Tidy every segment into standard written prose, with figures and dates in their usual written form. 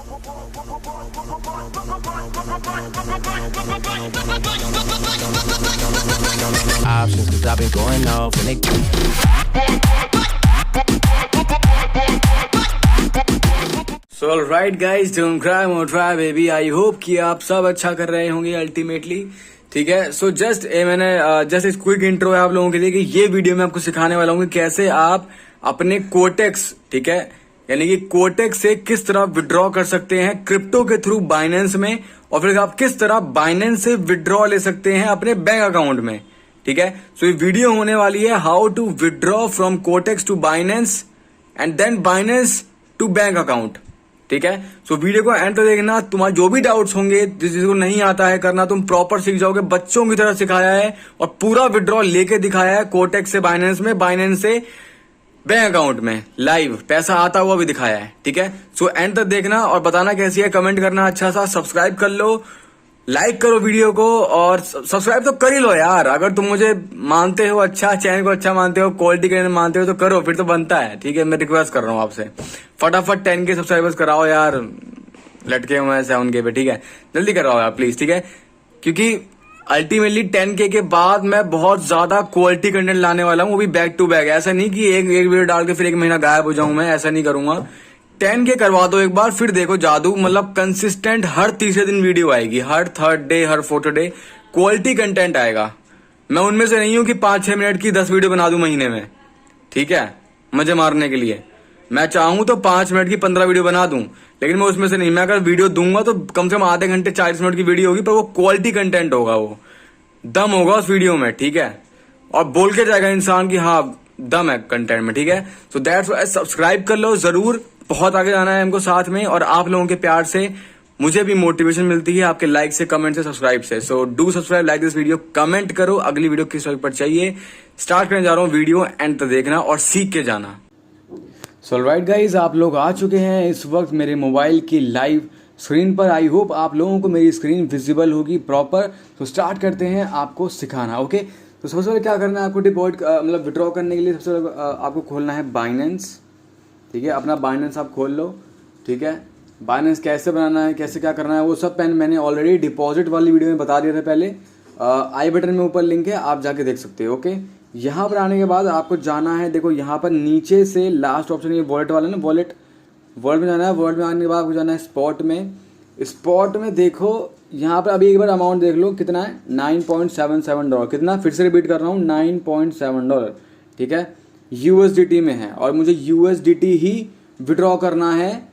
Options, cause I've been going off and they So alright guys, don't cry won't try baby. I hope कि आप सब अच्छा कर रहे होंगे अल्टीमेटली. ठीक है. सो जस्ट मैंने जस्ट इस क्विक इंट्रो है आप लोगों के लिए कि ये वीडियो में आपको सिखाने वाला हूँ कि कैसे आप अपने कोटेक्स, ठीक है, यानी कि कोटेक्स से किस तरह विड्रॉ कर सकते हैं क्रिप्टो के थ्रू बाइनेंस में, और फिर आप किस तरह बाइनेंस से विड्रॉ ले सकते हैं अपने बैंक अकाउंट में. ठीक है. सो ये वीडियो होने वाली है how to withdraw from Kotex to Binance and then Binance to bank account. ठीक है. सो वीडियो को एंड तक देखना. तुम्हारे जो भी डाउट्स होंगे, जिसको नहीं आता है करना, तुम प्रॉपर सीख जाओगे. बच्चों की तरह सिखाया है और पूरा विड्रॉ लेके दिखाया है कोटेक्स से बाइनेंस में, बाइनेंस से बैंक अकाउंट में, लाइव पैसा आता हुआ भी दिखाया है. ठीक है. सो एंड तक देखना और बताना कैसी है, कमेंट करना अच्छा सा, सब्सक्राइब कर लो, लाइक करो वीडियो को और सब्सक्राइब तो कर ही लो यार. अगर तुम मुझे मानते हो, अच्छा चैनल को अच्छा मानते हो, क्वालिटी के मानते हो तो करो, फिर तो बनता है. ठीक है. मैं रिक्वेस्ट कर रहा हूँ आपसे, फटाफट 10 के सब्सक्राइबर्स कराओ यार. लटके हुए हैं 7K पे. ठीक है. जल्दी कराओ यार प्लीज. ठीक है. क्योंकि अल्टीमेटली 10K के बाद मैं बहुत ज्यादा क्वालिटी कंटेंट लाने वाला हूँ, वो भी बैक टू बैक. ऐसा नहीं कि एक वीडियो डाल के फिर एक महीना गायब हो जाऊं, मैं ऐसा नहीं करूंगा. 10K करवा दो एक बार, फिर देखो जादू. मतलब कंसिस्टेंट हर तीसरे दिन वीडियो आएगी, हर थर्ड डे, हर फोर्थ डे क्वालिटी कंटेंट आएगा. मैं उनमें से नहीं हूं कि 5-6 मिनट की 10 वीडियो बना दूं महीने में. ठीक है. मजे मारने के लिए मैं चाहूं तो 5 मिनट की 15 वीडियो बना दूं, लेकिन मैं उसमें से नहीं. मैं अगर वीडियो दूंगा तो कम से कम आधे घंटे 40 मिनट की वीडियो होगी, पर वो क्वालिटी कंटेंट होगा, वो दम होगा उस वीडियो में. ठीक है. और बोल के जाएगा इंसान की हाँ दम है कंटेंट में. ठीक है. सो दैट्स व्हाई सब्सक्राइब कर लो जरूर. बहुत आगे जाना है हमको साथ में, और आप लोगों के प्यार से मुझे भी मोटिवेशन मिलती है, आपके लाइक से, कमेंट से, सब्सक्राइब से. So do subscribe, like this video, comment करो अगली वीडियो किस टॉपिक पर चाहिए. स्टार्ट करने जा रहा हूँ वीडियो, एंड तक देखना और सीख के जाना. सो ऑलराइट गाइज, आप लोग आ चुके हैं इस वक्त मेरे मोबाइल की लाइव स्क्रीन पर. आई होप आप लोगों को मेरी स्क्रीन विजिबल होगी प्रॉपर. तो स्टार्ट करते हैं आपको सिखाना. ओके. तो सबसे पहले क्या करना है आपको, डिपॉजिट मतलब विड्रॉ करने के लिए सबसे पहले आपको खोलना है बाइनेंस. ठीक है. अपना बाइनेंस आप खोल लो. ठीक है. बाइनेंस कैसे बनाना है, कैसे क्या करना है, वो सब मैंने ऑलरेडी डिपॉजिट वाली वीडियो में बता दिया था पहले. आई बटन में ऊपर लिंक है, आप जाके देख सकते हो. ओके. यहाँ पर आने के बाद आपको जाना है, देखो यहाँ पर नीचे से लास्ट ऑप्शन ये वॉलेट वाला ना, वॉलेट में जाना है. वॉलेट में आने के बाद आपको जाना है स्पॉट में. स्पॉट में देखो यहाँ पर अभी एक बार अमाउंट देख लो कितना है, $9.77. कितना, फिर से रिपीट कर रहा हूँ, $9.7. ठीक है. USDT में है और मुझे USDT ही विड्रॉ करना है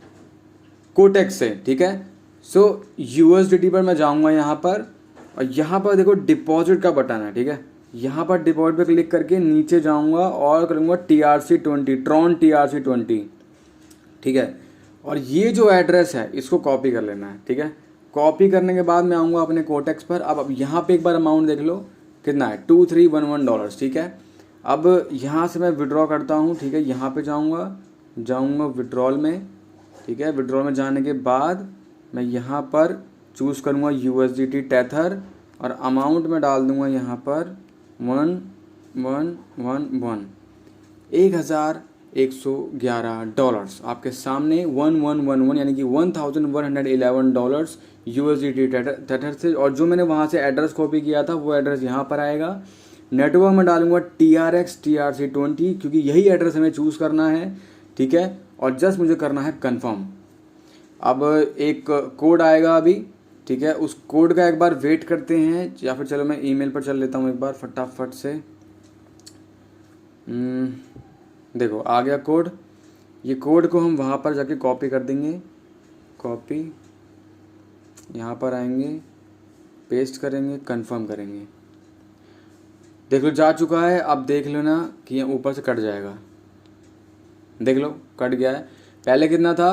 कोटेक्स से. ठीक है. सो USDT पर मैं जाऊंगा यहाँ पर, और यहाँ पर देखो डिपॉजिट का बटन है. ठीक है. यहाँ पर डिपॉजिट पे क्लिक करके नीचे जाऊंगा और करूंगा TRC20, ट्रॉन TRC20. ठीक है. और ये जो एड्रेस है इसको कॉपी कर लेना है. ठीक है. कॉपी करने के बाद मैं आऊँगा अपने कोटेक्स पर. अब यहाँ पे एक बार अमाउंट देख लो कितना है, $2311. ठीक है. अब यहाँ से मैं विड्रॉ करता हूँ. ठीक है. यहाँ पे जाऊँगा विड्रॉल में. ठीक है. विड्रॉल में जाने के बाद मैं यहाँ पर चूज़ करूँगा USDT टेथर, और अमाउंट में डाल दूँगा यहाँ पर 1111 आपके सामने 1111 यानी कि $1111 USDT टेथर से. और जो मैंने वहाँ से एड्रेस कॉपी किया था वो एड्रेस यहाँ पर आएगा. नेटवर्क में डालूंगा TRC20, क्योंकि यही एड्रेस हमें चूज़ करना है. ठीक है. और जस्ट मुझे करना है कंफर्म. अब एक कोड आएगा अभी. ठीक है. उस कोड का एक बार वेट करते हैं, या फिर चलो मैं ईमेल पर चल लेता हूँ एक बार फटाफट से. देखो आ गया कोड. ये कोड को हम वहाँ पर जाके कॉपी कर देंगे. कॉपी, यहाँ पर आएंगे, पेस्ट करेंगे, कंफर्म करेंगे. देख लो जा चुका है. अब देख लो ना कि ये ऊपर से कट जाएगा. देख लो कट गया है. पहले कितना था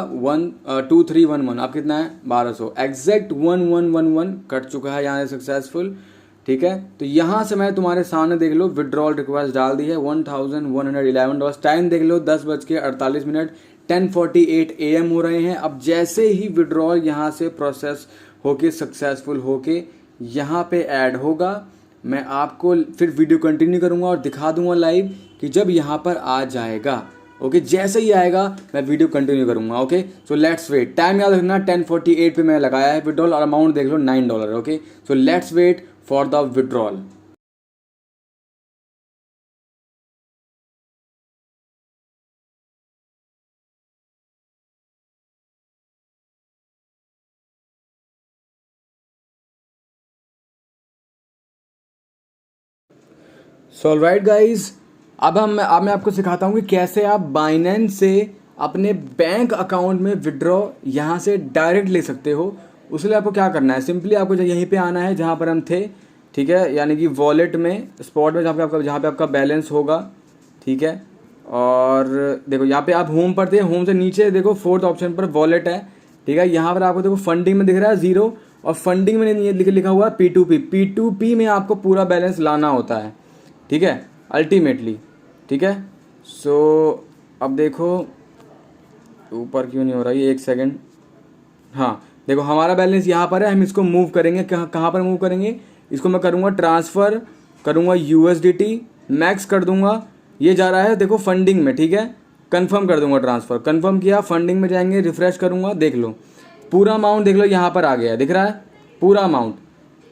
2311, अब कितना है 1200. एग्जैक्ट 1111 कट चुका है यहाँ से सक्सेसफुल. ठीक है. तो यहाँ से मैं तुम्हारे सामने देख लो विड्रॉल रिक्वेस्ट डाल दी है $1111. टाइम देख लो 10:48, 10:48 AM हो रहे हैं. अब जैसे ही विड्रॉल यहाँ से प्रोसेस होके सक्सेसफुल होके यहाँ पे ऐड होगा, मैं आपको फिर वीडियो कंटिन्यू करूँगा और दिखा दूंगा लाइव कि जब यहाँ पर आ जाएगा ओके जैसे ही आएगा मैं वीडियो कंटिन्यू करूंगा। Okay so let's wait. Time याद रखना 10:48 पे मैं लगाया है विड्रॉल और अमाउंट देख लो $9। Okay so let's wait for the withdrawal. So alright guys, अब मैं आपको सिखाता हूँ कि कैसे आप बाइनेंस से अपने बैंक अकाउंट में विड्रॉ यहाँ से डायरेक्ट ले सकते हो। उसके लिए आपको क्या करना है, सिंपली आपको यहीं पे आना है जहाँ पर हम थे, ठीक है, यानी कि वॉलेट में, स्पॉट में, जहाँ पे आपका बैलेंस होगा, ठीक है। और देखो यहाँ पे आप होम पर थे, होम से नीचे देखो फोर्थ ऑप्शन पर वॉलेट है, ठीक है। यहाँ पर आपको देखो फंडिंग में दिख रहा है 0 और फंडिंग में लिखा हुआ है P2P। P2P में आपको पूरा बैलेंस लाना होता है, ठीक है, अल्टीमेटली, ठीक है। सो अब देखो ऊपर क्यों नहीं हो रहा है, एक सेकंड। हाँ देखो हमारा बैलेंस यहाँ पर है, हम इसको मूव करेंगे। कहाँ पर मूव करेंगे, इसको मैं करूँगा ट्रांसफ़र, करूँगा USDT, मैक्स कर दूंगा। ये जा रहा है देखो फंडिंग में, ठीक है, कंफर्म कर दूंगा ट्रांसफ़र। कंफर्म किया, फंडिंग में जाएंगे, रिफ्रेश करूँगा, देख लो पूरा अमाउंट देख लो यहाँ पर आ गया है, दिख रहा है पूरा अमाउंट,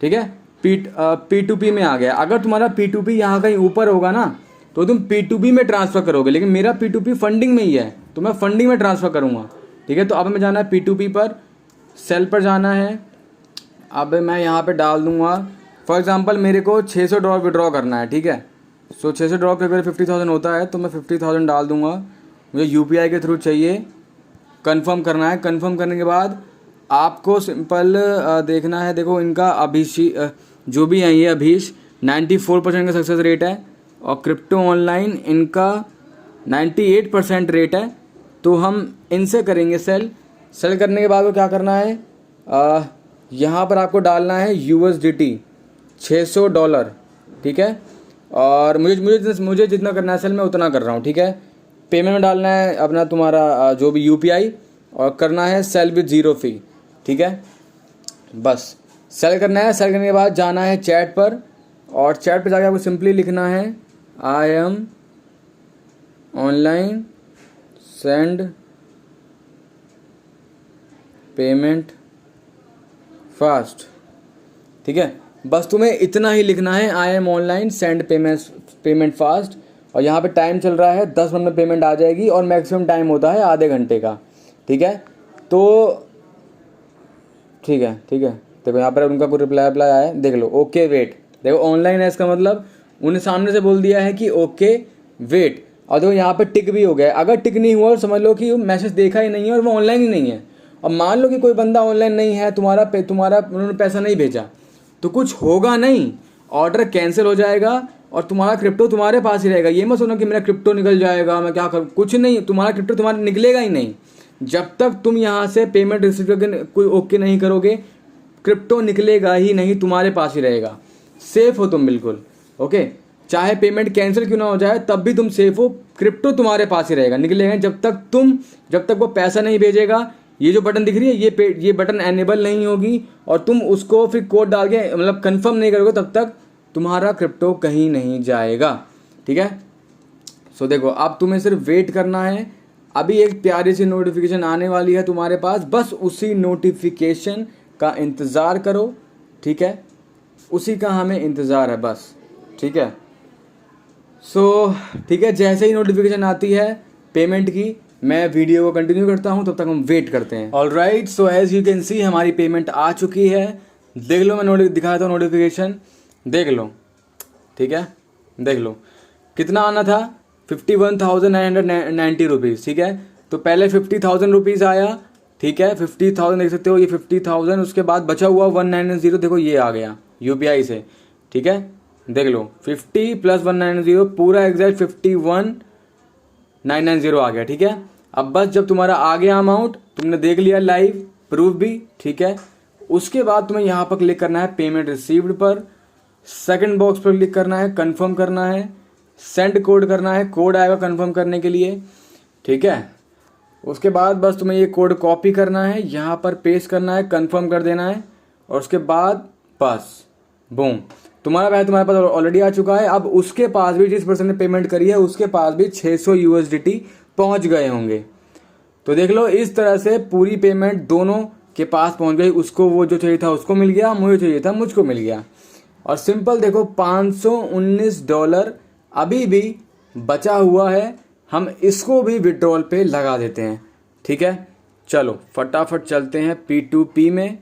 ठीक है। P2P में आ गया। अगर तुम्हारा P2P यहाँ कहीं ऊपर होगा ना तो तुम P2P में ट्रांसफ़र करोगे, लेकिन मेरा P2P फंडिंग में ही है तो मैं फंडिंग में ट्रांसफ़र करूँगा, ठीक है। तो अब हमें जाना है P2P पर, सेल पर जाना है। अब मैं यहाँ पे डाल दूँगा, फॉर एग्जांपल मेरे को $600 विड्रॉ करना है, ठीक है। सो $600 पे अगर 50,000 होता है तो मैं 50,000 डाल दूँगा। मुझे UPI के थ्रू चाहिए, कंफर्म करना है। कंफर्म करने के बाद आपको सिंपल देखना है, देखो इनका जो भी है ये अभीश 94% का सक्सेस रेट है और क्रिप्टो ऑनलाइन इनका 98% रेट है। तो हम इनसे करेंगे सेल करने के बाद वो क्या करना है, यहाँ पर आपको डालना है USDT $600, ठीक है। और मुझे जितना करना है सेल में उतना कर रहा हूँ, ठीक है। पेमेंट में डालना है अपना तुम्हारा जो भी UPI और करना है सेल विद 0 फी, ठीक है। बस सेल करना है। सेल करने के बाद जाना है चैट पर और चैट पर जाके आपको सिंपली लिखना है I am online send payment fast, ठीक है। बस तुम्हें इतना ही लिखना है, I am online send payment fast. और यहाँ पे टाइम चल रहा है 10 मिनट में पेमेंट आ जाएगी और मैक्सिमम टाइम होता है आधे घंटे का, ठीक है। तो ठीक है देखो यहाँ पर उनका कोई रिप्लाई आया है, देख लो ओके वेट। देखो ऑनलाइन है इसका मतलब उन्हें सामने से बोल दिया है कि ओके वेट। और देखो यहाँ पे टिक भी हो गया है। अगर टिक नहीं हुआ समझ लो कि मैसेज देखा ही नहीं है और वो ऑनलाइन ही नहीं है। और मान लो कि कोई बंदा ऑनलाइन नहीं है, तुम्हारा उन्होंने पैसा नहीं भेजा तो कुछ होगा नहीं, ऑर्डर कैंसिल हो जाएगा और तुम्हारा क्रिप्टो तुम्हारे पास ही रहेगा। ये मत सुनो कि मेरा क्रिप्टो निकल जाएगा, मैं क्या करूँ, कुछ नहीं, तुम्हारा क्रिप्टो तुम्हारा निकलेगा ही नहीं। जब तक तुम यहाँ से पेमेंट रिसीव करके कोई ओके नहीं करोगे, क्रिप्टो निकलेगा ही नहीं, तुम्हारे पास ही रहेगा। सेफ हो तुम बिल्कुल, ओके। चाहे पेमेंट कैंसिल क्यों ना हो जाए तब भी तुम सेफ हो, क्रिप्टो तुम्हारे पास ही रहेगा, निकलेगा। जब तक वो पैसा नहीं भेजेगा, ये जो बटन दिख रही है ये बटन एनेबल नहीं होगी और तुम उसको फिर कोड डाल के मतलब कंफर्म नहीं करोगे, तब तक तुम्हारा क्रिप्टो कहीं नहीं जाएगा, ठीक है। सो देखो अब तुम्हें सिर्फ वेट करना है। अभी एक प्यारी सी नोटिफिकेशन आने वाली है तुम्हारे पास, बस उसी नोटिफिकेशन का इंतज़ार करो, ठीक है। उसी का हमें इंतज़ार है बस, ठीक है। सो ठीक है, जैसे ही नोटिफिकेशन आती है पेमेंट की, मैं वीडियो को कंटिन्यू करता हूं, तब तक हम वेट करते हैं। Alright, so as you can see हमारी पेमेंट आ चुकी है। देख लो, मैं दिखाता हूँ नोटिफिकेशन, देख लो, ठीक है। देख लो कितना आना था, 51,990 रुपीज़, ठीक है। तो पहले 50,000 रुपीज़ आया, ठीक है, 50,000 देख सकते हो, ये 50,000। उसके बाद बचा हुआ 1990, देखो ये आ गया UPI से, ठीक है। देख लो 50 + 190 पूरा एग्जैक्ट 51,990 आ गया, ठीक है। अब बस जब तुम्हारा आ गया अमाउंट, तुमने देख लिया लाइव प्रूफ भी, ठीक है। उसके बाद तुम्हें यहाँ पर क्लिक करना है पेमेंट रिसीव्ड पर, सेकंड बॉक्स पर क्लिक करना है, कंफर्म करना है, सेंड कोड करना है, कोड आएगा कंफर्म करने के लिए, ठीक है। उसके बाद बस तुम्हें ये कोड कॉपी करना है, यहाँ पर पेस्ट करना है, कंफर्म कर देना है और उसके बाद बस बूम, तुम्हारा पैसा तुम्हारे पास ऑलरेडी आ चुका है। अब उसके पास भी, जिस पर्सन ने पेमेंट करी है उसके पास भी 600 USDT पहुंच गए होंगे। तो देख लो इस तरह से पूरी पेमेंट दोनों के पास पहुंच गई। उसको वो जो चाहिए था उसको मिल गया, मुझे चाहिए था मुझको मिल गया। और सिंपल देखो $519 अभी भी बचा हुआ है, हम इसको भी विड्रॉल पे लगा देते हैं। ठीक है, चलो फटाफट चलते हैं P2P में।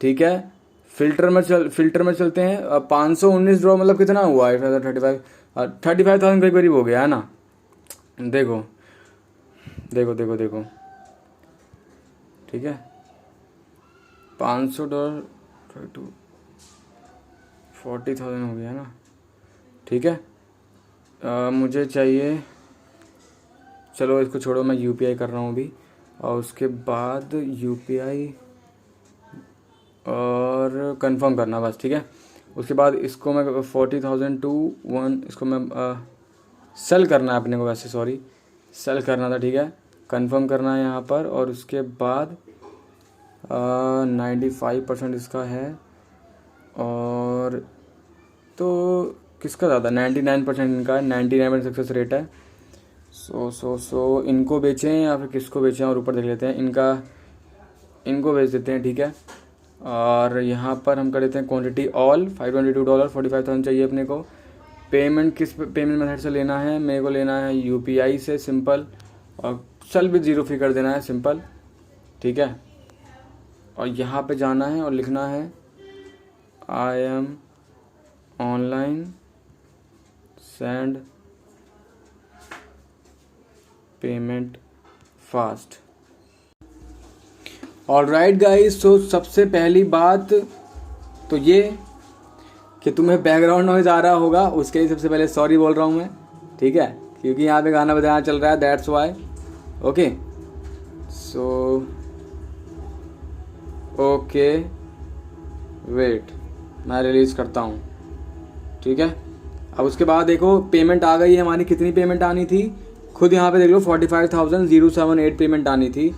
ठीक है, फिल्टर में चलते हैं। $519 मतलब कितना हुआ है? 35,000 के करीब हो गया है ना। देखो देखो देखो देखो, ठीक है, $500 40,000 हो गया ना। ठीक है, मुझे चाहिए, चलो इसको छोड़ो, मैं UPI कर रहा हूँ अभी। और उसके बाद UPI और कंफर्म करना बस। ठीक है, उसके बाद इसको मैं 40,000 to 1 इसको मैं सेल करना है अपने को, वैसे सॉरी सेल करना था। ठीक है, कंफर्म करना है यहाँ पर। और उसके बाद 95% इसका है। और तो किसका ज़्यादा? 99% इनका है, 99% सक्सेस रेट है। सो इनको बेचें या फिर किसको बेचें? और ऊपर देख लेते हैं, इनको बेच देते हैं। ठीक है, और यहाँ पर हम कर देते हैं क्वांटिटी ऑल, $522, 45,000 चाहिए अपने को। पेमेंट किस पेमेंट मेथड से लेना है? मेरे को लेना है UPI से, सिंपल। और सेल भी 0 फी कर देना है, सिंपल। ठीक है, और यहाँ पे जाना है और लिखना है I am online send payment fast. Alright guys, so सबसे पहली बात तो ये कि तुम्हें बैकग्राउंड नॉइज आ रहा होगा, उसके लिए सबसे पहले सॉरी बोल रहा हूँ मैं। ठीक है, क्योंकि यहाँ पे गाना बजाना चल रहा है, that's why. Okay, so okay wait, मैं रिलीज करता हूँ। ठीक है, अब उसके बाद देखो पेमेंट आ गई है हमारी। कितनी पेमेंट आनी थी खुद यहाँ पे देख लो, 45,078 पेमेंट आनी थी।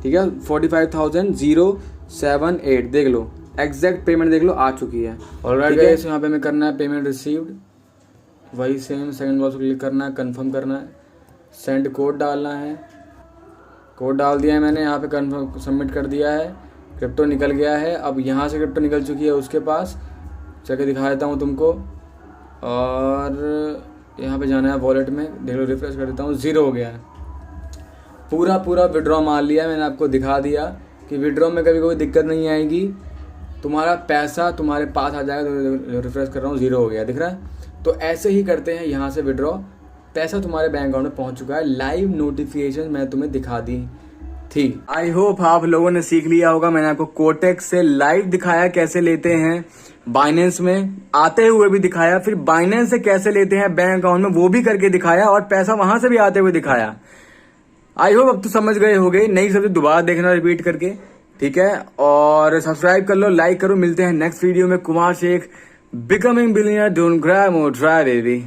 ठीक है, 45,078 देख लो, एग्जैक्ट पेमेंट देख लो आ चुकी है। ऑलराइट गाइस, यहाँ पे हमें करना है पेमेंट रिसीव्ड, वही सेम सेकंड बॉक्स को क्लिक करना है, कंफर्म करना है, सेंड कोड डालना है। कोड डाल दिया है मैंने, यहाँ पे कंफर्म सबमिट कर दिया है, क्रिप्टो निकल गया है। अब यहाँ से क्रिप्टो निकल चुकी है उसके पास, चल दिखा देता हूँ तुमको। और यहाँ पे जाना है वॉलेट में, देख लो, रिफ्रेश कर देता हूँ, 0 हो गया है। पूरा विड्रॉ मार लिया मैंने, आपको दिखा दिया कि विड्रॉ में कभी कोई दिक्कत नहीं आएगी, तुम्हारा पैसा तुम्हारे पास आ जाएगा। तो रिफ्रेश कर रहा हूँ, 0 हो गया, दिख रहा है। तो ऐसे ही करते हैं यहाँ से विड्रॉ, पैसा तुम्हारे बैंक अकाउंट में पहुँच चुका है। लाइव नोटिफिकेशन मैं तुम्हें दिखा दी थी। आई होप आप लोगों ने सीख लिया होगा। मैंने आपको कोटेक्स से लाइव दिखाया कैसे लेते हैं, बाइनेंस में आते हुए भी दिखाया, फिर बाइनेंस से कैसे लेते हैं बैंक अकाउंट में वो भी करके दिखाया, और पैसा वहां से भी आते हुए दिखाया। आई होप अब तो समझ गए होगे, नहीं समझे दोबारा देखना रिपीट करके। ठीक है, और सब्सक्राइब कर लो, लाइक करो। मिलते हैं नेक्स्ट वीडियो में। Kumar Shaikh, becoming billionaire, don't cry more try baby.